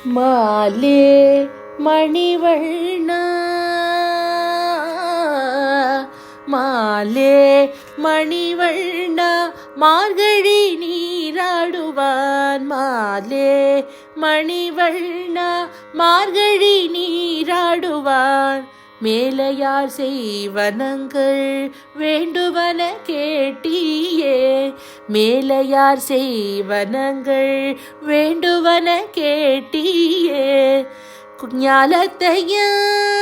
மாலே மணிவண்ணா மாலே மணிவண்ணா மார்கழி நீராடுவான். மாலே மணிவண்ணா மார்கழி நீராடுவான். மேலையார் செய்வனங்கள் வேண்டுவன கேட்டியே. மேலையார் செய்வனங்கள் வேண்டுவன கேட்டியே. ஞாலத்தையும்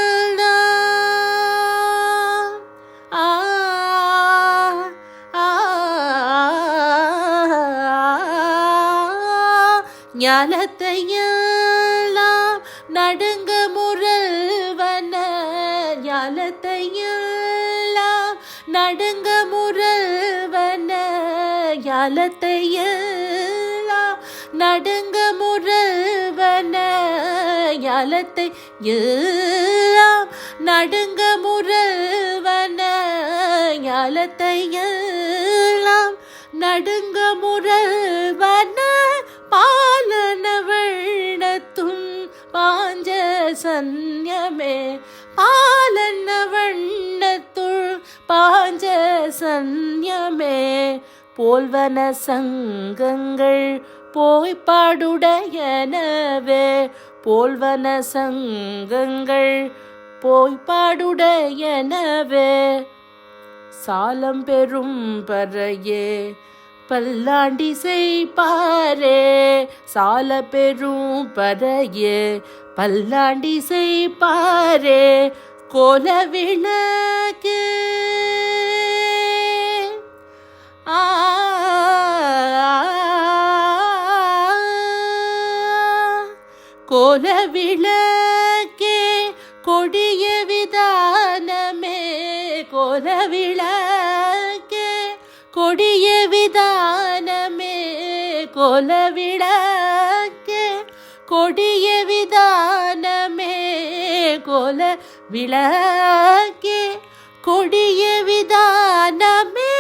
ஞாலத்தையெல்லாம் நடுங்க முரல்வன. ஞாலத்தையெல்லாம் நடுங்க முரல்வன. ஞாலத்தையெல்லாம் நடுங்க முரல்வன. ஞாலத்தையெல்லாம் நடுங்க முரல்வன. ஞாலத்தையெல்லாம் நடுங்க முரல்வன. பாலன வண்ணத்தும் பாஞ்ச சன்யமே. பாலன வண்ணத்துள் பாஞ்ச சன்யமே. போல்வன சங்கங்கள் போய்ப்பாடுடையனவே. போல்வன சங்கங்கள் போய்ப்பாடுடையனவே. சாலம் பெரும் பறையே பல்லாண்டி செய்பாரே. சால பெரும் பறையே பல்லாண்டி செய்பாரே. கோல விளக்கு கோல விளக்கே கொடிய விதானமே. கோல விளக்கே கொடிய விதானமே. கோல விளக்கே கொடிய விதானமே. கோல விளக்கே கொடிய விதானமே.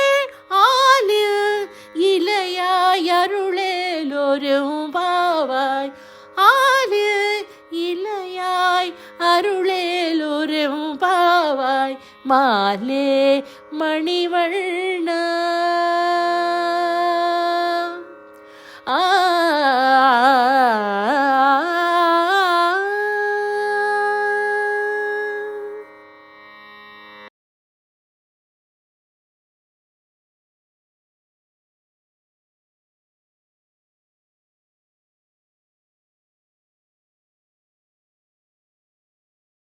ஆலில் இளையாய் அருளேலோரும் பாவாய். ஆலில் இளையாய் அருளேலோரும் பாவாய். மாலே மணிவண்ணா.